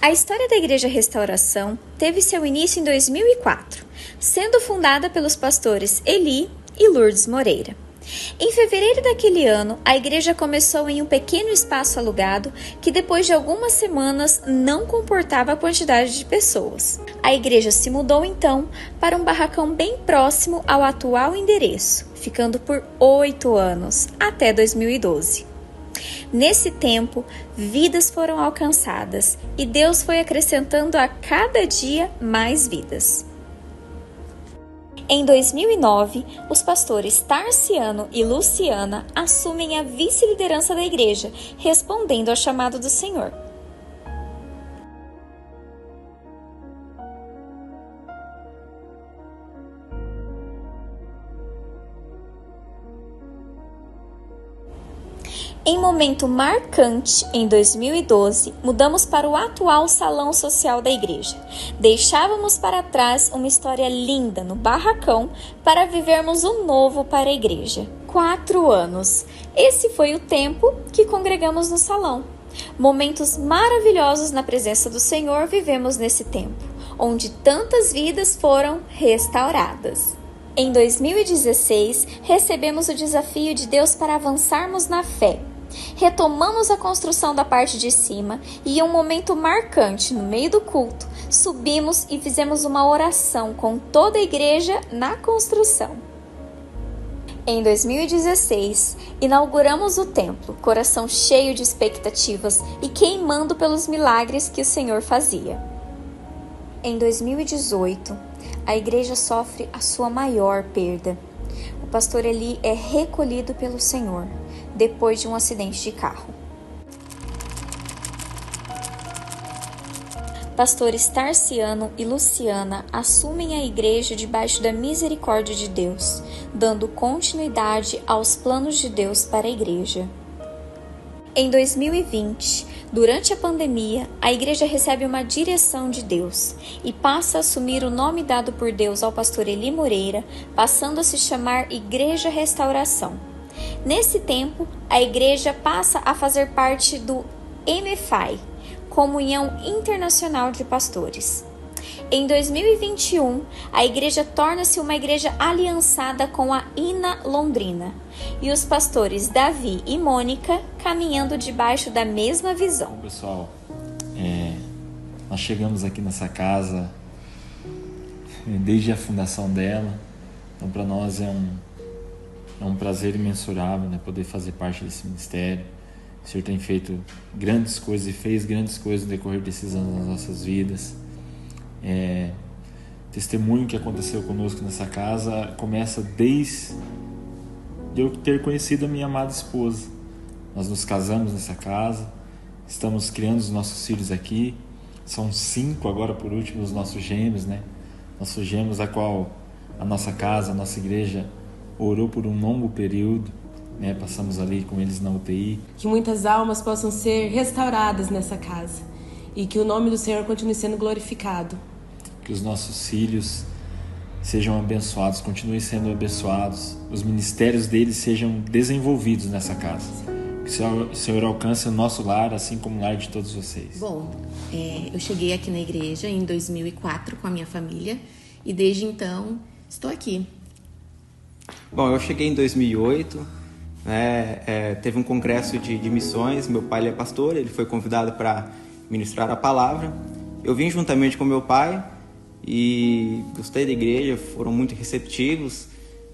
A história da Igreja Restauração teve seu início em 2004, sendo fundada pelos pastores Eli e Lourdes Moreira. Em fevereiro daquele ano, a igreja começou em um pequeno espaço alugado que depois de algumas semanas não comportava a quantidade de pessoas. A igreja se mudou então para um barracão bem próximo ao atual endereço, ficando por 8 anos, até 2012. Nesse tempo, vidas foram alcançadas e Deus foi acrescentando a cada dia mais vidas. Em 2009, os pastores Tarciano e Luciana assumem a vice-liderança da igreja, respondendo ao chamado do Senhor. Em momento marcante, em 2012, mudamos para o atual salão social da igreja. Deixávamos para trás uma história linda no barracão para vivermos o novo para a igreja. 4 anos. Esse foi o tempo que congregamos no salão. Momentos maravilhosos na presença do Senhor vivemos nesse tempo, onde tantas vidas foram restauradas. Em 2016, recebemos o desafio de Deus para avançarmos na fé. Retomamos a construção da parte de cima e em um momento marcante no meio do culto, subimos e fizemos uma oração com toda a igreja na construção. Em 2016, inauguramos o templo, coração cheio de expectativas e queimando pelos milagres que o Senhor fazia. Em 2018, a igreja sofre a sua maior perda. O pastor Eli é recolhido pelo Senhor depois de um acidente de carro. Pastores Tarciano e Luciana assumem a igreja debaixo da misericórdia de Deus, dando continuidade aos planos de Deus para a igreja. Em 2020, durante a pandemia, a igreja recebe uma direção de Deus e passa a assumir o nome dado por Deus ao pastor Eli Moreira, passando a se chamar Igreja Restauração. Nesse tempo, a igreja passa a fazer parte do MFI, Comunhão Internacional de Pastores. Em 2021, a igreja torna-se uma igreja aliançada com a INA Londrina e os pastores Davi e Mônica caminhando debaixo da mesma visão. Bom, pessoal, nós chegamos aqui nessa casa desde a fundação dela, então para nós é um prazer imensurável, né, poder fazer parte desse ministério. O Senhor tem feito grandes coisas e fez grandes coisas no decorrer desses anos nas nossas vidas. Testemunho que aconteceu conosco nessa casa começa desde eu ter conhecido a minha amada esposa. Nós nos casamos nessa casa, estamos criando os nossos filhos aqui. São 5 agora, por último, os nossos gêmeos, né? Nossos gêmeos, a qual a nossa casa, a nossa igreja orou por um longo período, né? Passamos ali com eles na UTI. Que muitas almas possam ser restauradas nessa casa e que o nome do Senhor continue sendo glorificado. Que os nossos filhos sejam abençoados, continuem sendo abençoados, os ministérios deles sejam desenvolvidos nessa casa. Que o Senhor alcance o nosso lar, assim como o lar de todos vocês. Bom, eu cheguei aqui na igreja em 2004 com a minha família e desde então estou aqui. Bom, eu cheguei em 2008, teve um congresso de missões, meu pai é pastor, ele foi convidado para ministrar a palavra. Eu vim juntamente com meu pai e gostei da igreja, foram muito receptivos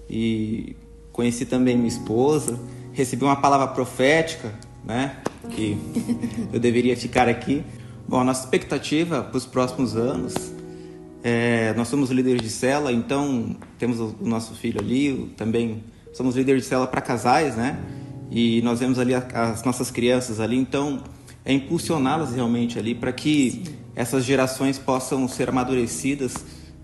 e conheci também minha esposa, recebi uma palavra profética, né, que eu deveria ficar aqui. Bom, a nossa expectativa para os próximos anos, nós somos líderes de célula, então temos o nosso filho ali, também somos líderes de célula para casais, né, e nós vemos ali as nossas crianças ali, então impulsioná-las realmente ali para que essas gerações possam ser amadurecidas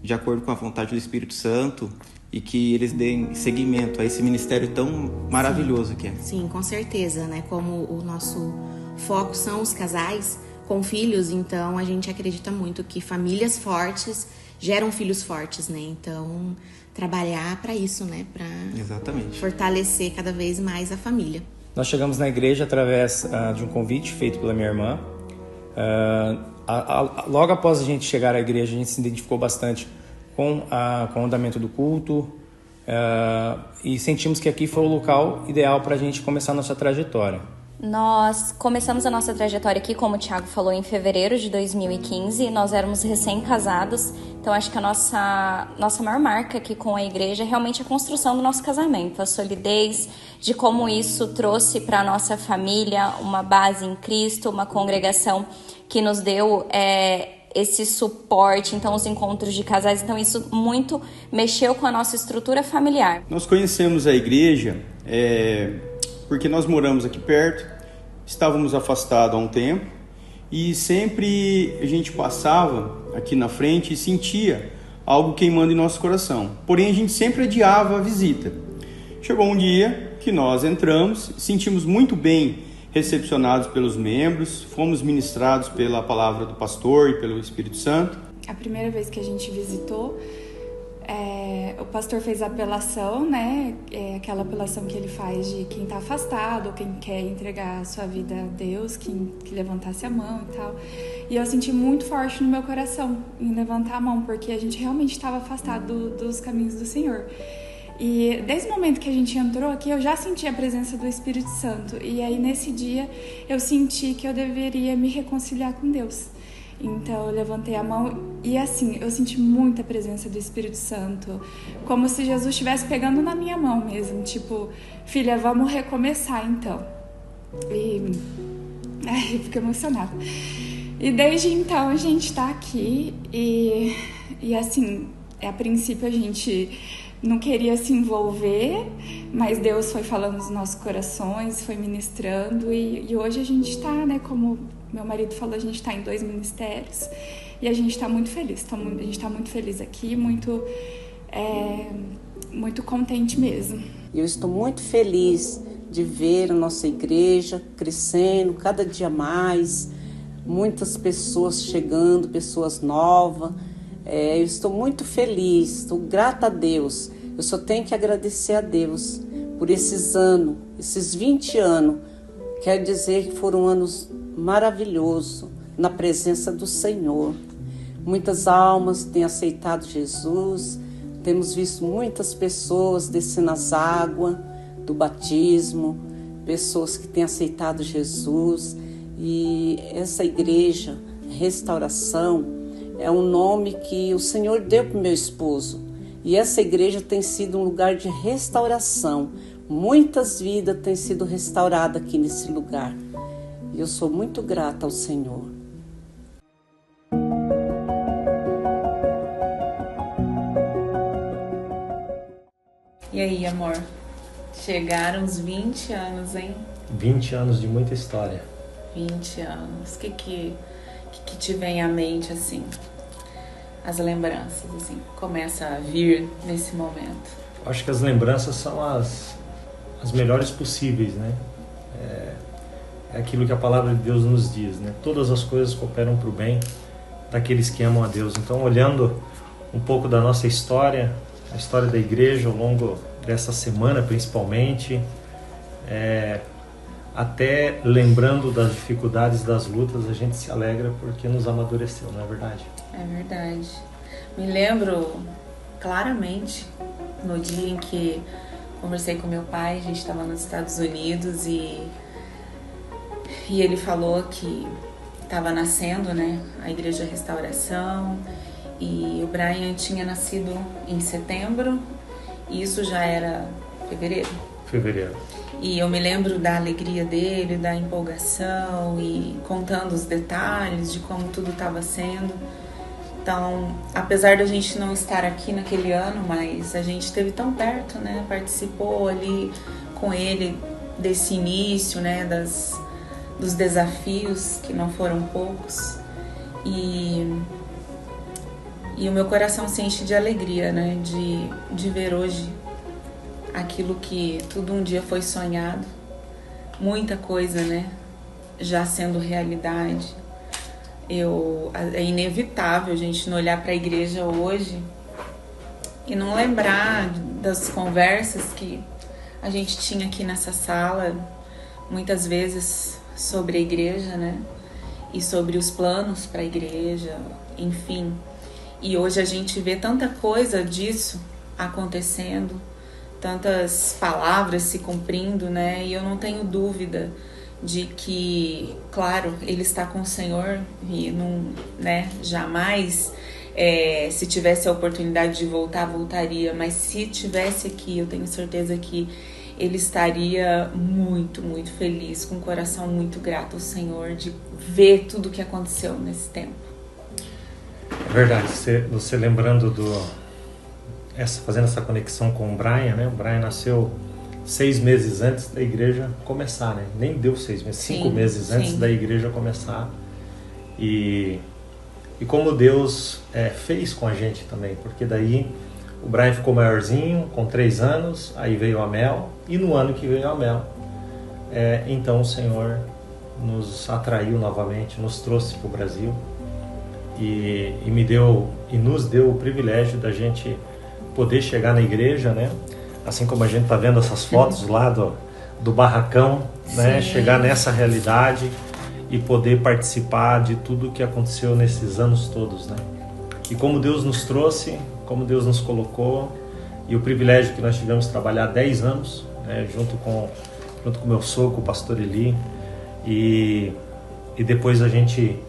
de acordo com a vontade do Espírito Santo e que eles deem seguimento a esse ministério tão maravilhoso que é. Sim, com certeza, né? Como o nosso foco são os casais com filhos, então a gente acredita muito que famílias fortes geram filhos fortes, né? Então, trabalhar para isso, né? Para Exatamente. Fortalecer cada vez mais a família. Nós chegamos na igreja através de um convite feito pela minha irmã. Logo após a gente chegar à igreja, a gente se identificou bastante com o andamento do culto, e sentimos que aqui foi o local ideal para a gente começar a nossa trajetória. Nós começamos a nossa trajetória aqui, como o Thiago falou, em fevereiro de 2015. Nós éramos recém-casados, então acho que a nossa maior marca aqui com a igreja é realmente a construção do nosso casamento, a solidez, de como isso trouxe para a nossa família uma base em Cristo, uma congregação que nos deu esse suporte, então os encontros de casais, então isso muito mexeu com a nossa estrutura familiar. Nós conhecemos a igreja porque nós moramos aqui perto, estávamos afastados há um tempo e sempre a gente passava aqui na frente e sentia algo queimando em nosso coração. Porém, a gente sempre adiava a visita. Chegou um dia que nós entramos, sentimos muito bem recepcionados pelos membros, fomos ministrados pela palavra do pastor e pelo Espírito Santo. A primeira vez que a gente visitou, o pastor fez a apelação, né? Aquela apelação que ele faz de quem está afastado, ou quem quer entregar a sua vida a Deus, que levantasse a mão e tal. E eu senti muito forte no meu coração em levantar a mão, porque a gente realmente estava afastado dos caminhos do Senhor. E desde o momento que a gente entrou aqui, eu já senti a presença do Espírito Santo. E aí, nesse dia, eu senti que eu deveria me reconciliar com Deus. Então, eu levantei a mão e, assim, eu senti muita presença do Espírito Santo. Como se Jesus estivesse pegando na minha mão mesmo. Tipo, filha, vamos recomeçar, então. E eu fico emocionada. E desde então, a gente tá aqui e assim, a princípio a gente não queria se envolver, mas Deus foi falando nos nossos corações, foi ministrando e hoje a gente está, né, como meu marido falou, a gente está em 2 ministérios e a gente está muito feliz, a gente está muito feliz aqui, muito contente mesmo. Eu estou muito feliz de ver a nossa igreja crescendo cada dia mais, muitas pessoas chegando, pessoas novas. Eu estou muito feliz, estou grata a Deus. Eu só tenho que agradecer a Deus por esses anos, esses 20 anos. Quero dizer que foram anos maravilhosos na presença do Senhor. Muitas almas têm aceitado Jesus. Temos visto muitas pessoas descendo as águas do batismo, pessoas que têm aceitado Jesus. E essa igreja, Restauração, é um nome que o Senhor deu para o meu esposo. E essa igreja tem sido um lugar de restauração. Muitas vidas têm sido restauradas aqui nesse lugar. E eu sou muito grata ao Senhor. E aí, amor? Chegaram os 20 anos, hein? 20 anos de muita história. 20 anos. O que te vem à mente, assim? As lembranças, assim, começa a vir nesse momento? Acho que as lembranças são as melhores possíveis, né? É aquilo que a palavra de Deus nos diz, né? Todas as coisas cooperam para o bem daqueles que amam a Deus. Então, olhando um pouco da nossa história, a história da igreja ao longo dessa semana, principalmente, até lembrando das dificuldades, das lutas, a gente se alegra porque nos amadureceu, não é verdade? É verdade. Me lembro claramente no dia em que conversei com meu pai, a gente estava nos Estados Unidos e ele falou que estava nascendo, né, a Igreja Restauração, e o Brian tinha nascido em setembro e isso já era fevereiro. E eu me lembro da alegria dele, da empolgação e contando os detalhes de como tudo estava sendo. Então, apesar da gente não estar aqui naquele ano, mas a gente esteve tão perto, né? Participou ali com ele desse início, né? Dos desafios, que não foram poucos. E o meu coração se enche de alegria, né? De ver hoje aquilo que tudo um dia foi sonhado. Muita coisa, né? Já sendo realidade. É inevitável a gente não olhar para a igreja hoje e não lembrar das conversas que a gente tinha aqui nessa sala, muitas vezes sobre a igreja, né? e sobre os planos para a igreja, enfim. E hoje a gente vê tanta coisa disso acontecendo, tantas palavras se cumprindo, né? E eu não tenho dúvida de que, claro, ele está com o Senhor e não, né, jamais, se tivesse a oportunidade de voltar, voltaria, mas se tivesse aqui, eu tenho certeza que ele estaria muito, muito feliz, com o coração muito grato ao Senhor de ver tudo o que aconteceu nesse tempo. É verdade, você lembrando fazendo essa conexão com o Brian, né? O Brian nasceu 6 meses antes da igreja começar, né? Nem deu 6 meses, 5 meses antes da igreja começar. E como Deus fez com a gente também, porque daí o Brian ficou maiorzinho, com 3 anos, aí veio a Mel, e no ano que veio a Mel, então o Senhor nos atraiu novamente, nos trouxe para o Brasil e nos deu o privilégio da gente poder chegar na igreja, né? Assim como a gente está vendo essas fotos lá do barracão, né? Chegar nessa realidade e poder participar de tudo que aconteceu nesses anos todos, né? E como Deus nos trouxe, como Deus nos colocou, e o privilégio que nós tivemos de trabalhar 10 anos, né? junto com meu sogro, o pastor Eli, e depois a gente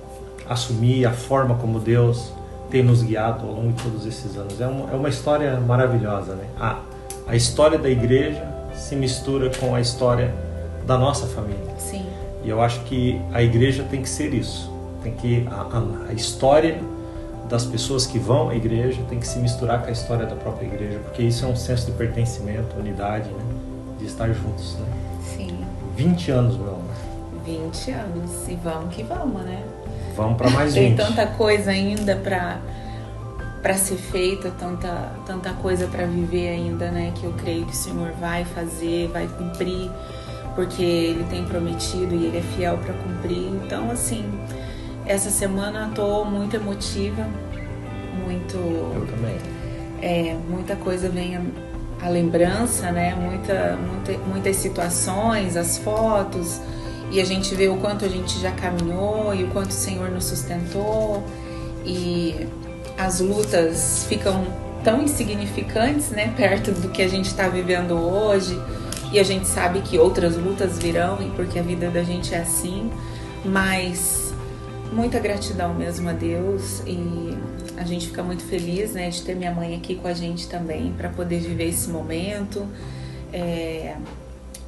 assumir a forma como Deus tem nos guiado ao longo de todos esses anos. É uma história maravilhosa, né? A história da igreja se mistura com a história da nossa família. Sim. E eu acho que a igreja tem que ser isso. Tem que a história das pessoas que vão à igreja tem que se misturar com a história da própria igreja, porque isso é um senso de pertencimento, unidade, né? De estar juntos, né? Sim. 20 anos, meu amor. 20 anos. E vamos que vamos, né? Vamos para mais 20. Tem tanta coisa ainda para ser feita, tanta coisa para viver ainda, né? Que eu creio que o Senhor vai fazer, vai cumprir, porque Ele tem prometido e Ele é fiel para cumprir. Então, assim, essa semana estou muito emotiva, Eu também. Muita coisa vem a lembrança, né? Muitas situações, as fotos, e a gente vê o quanto a gente já caminhou e o quanto o Senhor nos sustentou, e as lutas ficam tão insignificantes, né? Perto do que a gente está vivendo hoje, e a gente sabe que outras lutas virão, e porque a vida da gente é assim, mas muita gratidão mesmo a Deus, e a gente fica muito feliz, né, de ter minha mãe aqui com a gente também, para poder viver esse momento,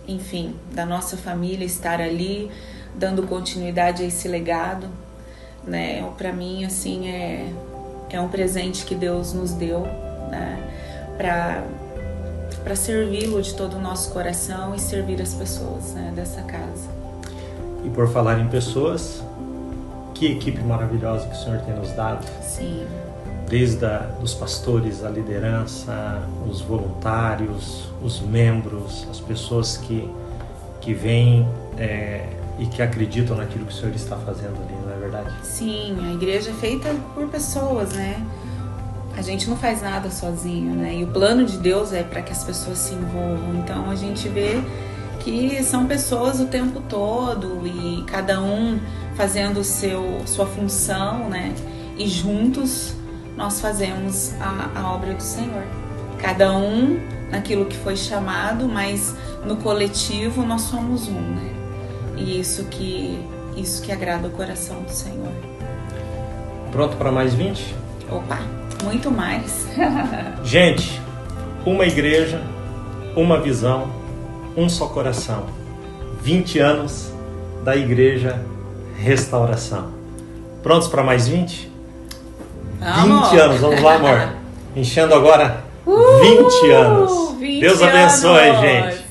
enfim, da nossa família estar ali, dando continuidade a esse legado, né? Para mim, assim, é um presente que Deus nos deu, né, para servi-lo de todo o nosso coração e servir as pessoas, né, dessa casa. E por falar em pessoas, que equipe maravilhosa que o Senhor tem nos dado. Sim. Desde os pastores, a liderança, os voluntários, os membros, as pessoas que vêm e que acreditam naquilo que o Senhor está fazendo ali, não é verdade? Sim, a igreja é feita por pessoas, né? A gente não faz nada sozinho, né? E o plano de Deus é para que as pessoas se envolvam. Então a gente vê que são pessoas o tempo todo e cada um fazendo sua função, né? E juntos nós fazemos a obra do Senhor. Cada um naquilo que foi chamado, mas no coletivo nós somos um, né? E isso que agrada o coração do Senhor. Pronto para mais 20? Opa, muito mais. Gente, uma igreja, uma visão, um só coração. 20 anos da Igreja Restauração. Prontos para mais 20? Vamos. 20 anos, vamos lá, amor. Enchendo agora 20 anos. 20 Deus abençoe, anos. gente.